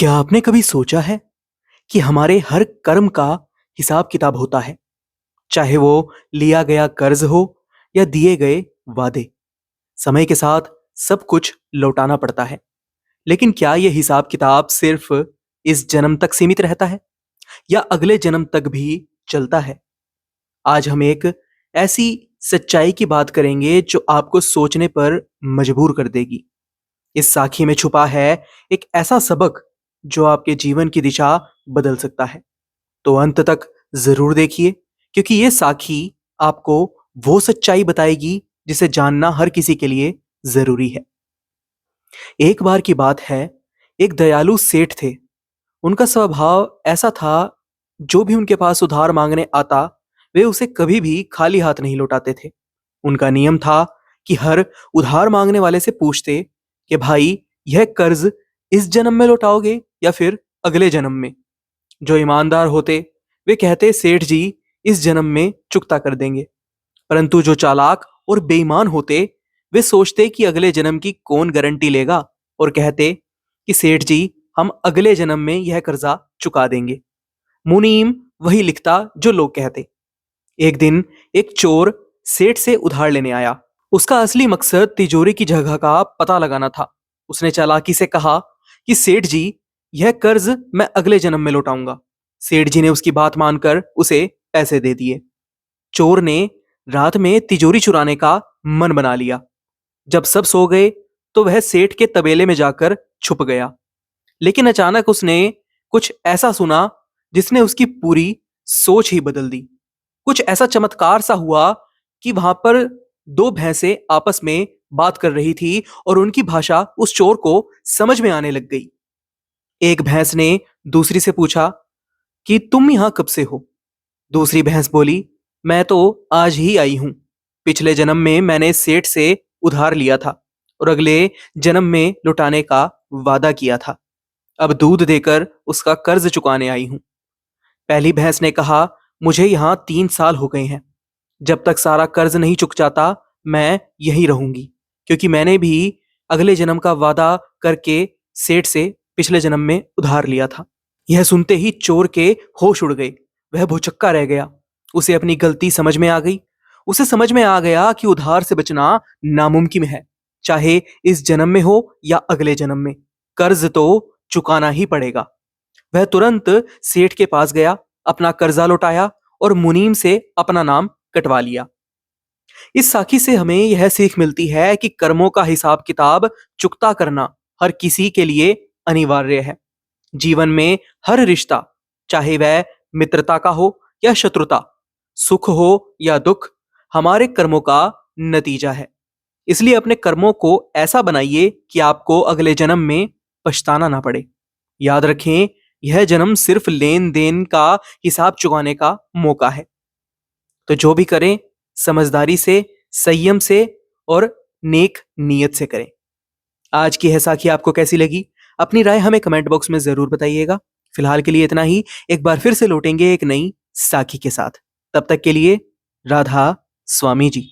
क्या आपने कभी सोचा है कि हमारे हर कर्म का हिसाब किताब होता है? चाहे वो लिया गया कर्ज हो या दिए गए वादे। समय के साथ सब कुछ लौटाना पड़ता है। लेकिन क्या यह हिसाब किताब सिर्फ इस जन्म तक सीमित रहता है या अगले जन्म तक भी चलता है? आज हम एक ऐसी सच्चाई की बात करेंगे जो आपको सोचने पर मजबूर कर देगी। इस साखी में छुपा है एक ऐसा सबक जो आपके जीवन की दिशा बदल सकता है। तो अंत तक जरूर देखिए, क्योंकि ये साखी आपको वो सच्चाई बताएगी जिसे जानना हर किसी के लिए जरूरी है। एक बार की बात है, एक दयालु सेठ थे। उनका स्वभाव ऐसा था, जो भी उनके पास उधार मांगने आता वे उसे कभी भी खाली हाथ नहीं लौटाते थे। उनका नियम था कि हर उधार मांगने वाले से पूछते कि भाई, यह कर्ज इस जन्म में लौटाओगे या फिर अगले जन्म में? जो ईमानदार होते वे कहते, सेठ जी, इस जन्म में चुकता कर देंगे। परंतु जो चालाक और बेईमान होते वे सोचते कि अगले जन्म की कौन गारंटी लेगा, और कहते कि सेठ जी, हम अगले जन्म में यह कर्जा चुका देंगे। मुनीम वही लिखता जो लोग कहते। एक दिन एक चोर सेठ से उधार लेने आया। उसका असली मकसद तिजोरी की जगह का पता लगाना था। उसने चालाकी से कहा कि सेठ जी, यह कर्ज मैं अगले जन्म में लौटाऊंगा। सेठ जी ने उसकी बात मानकर उसे पैसे दे दिए। चोर ने रात में तिजोरी चुराने का मन बना लिया। जब सब सो गए तो वह सेठ के तबेले में जाकर छुप गया। लेकिन अचानक उसने कुछ ऐसा सुना जिसने उसकी पूरी सोच ही बदल दी। कुछ ऐसा चमत्कार सा हुआ कि वहां पर दो भैंसें आपस में बात कर रही थी और उनकी भाषा उस चोर को समझ में आने लग गई। एक भैंस ने दूसरी से पूछा कि तुम यहां कब से हो? दूसरी भैंस बोली, मैं तो आज ही आई हूं। पिछले जन्म में मैंने सेठ से उधार लिया था और अगले जन्म में लौटाने का वादा किया था। अब दूध देकर उसका कर्ज चुकाने आई हूं। पहली भैंस ने कहा, मुझे यहां 3 साल हो गए हैं। जब तक सारा कर्ज नहीं चुक जाता मैं यहीं रहूंगी, क्योंकि मैंने भी अगले जन्म का वादा करके सेठ से पिछले जन्म में उधार लिया था। यह सुनते ही चोर के होश उड़ गए। वह भौचक्का रह गया। उसे अपनी गलती समझ में आ गई। उसे समझ में आ गया कि उधार से बचना नामुमकिन है, चाहे इस जन्म में हो या अगले जन्म में। कर्ज तो चुकाना ही पड़ेगा। वह तुरंत सेठ के पास गया, अपना कर्जा लौटाया और मुनीम से अपना नाम कटवा लिया। इस साखी से हमें यह सीख मिलती है कि कर्मों का हिसाब किताब चुकता करना हर किसी के लिए अनिवार्य है। जीवन में हर रिश्ता, चाहे वह मित्रता का हो या शत्रुता, सुख हो या दुख, हमारे कर्मों का नतीजा है। इसलिए अपने कर्मों को ऐसा बनाइए कि आपको अगले जन्म में पछताना ना पड़े। याद रखें, यह जन्म सिर्फ लेन देन का हिसाब चुकाने का मौका है। तो जो भी करें, समझदारी से, संयम से और नेक नीयत से करें। आज की यह साखी आपको कैसी लगी? अपनी राय हमें कमेंट बॉक्स में जरूर बताइएगा। फिलहाल के लिए इतना ही। एक बार फिर से लौटेंगे एक नई साखी के साथ। तब तक के लिए राधा स्वामी जी।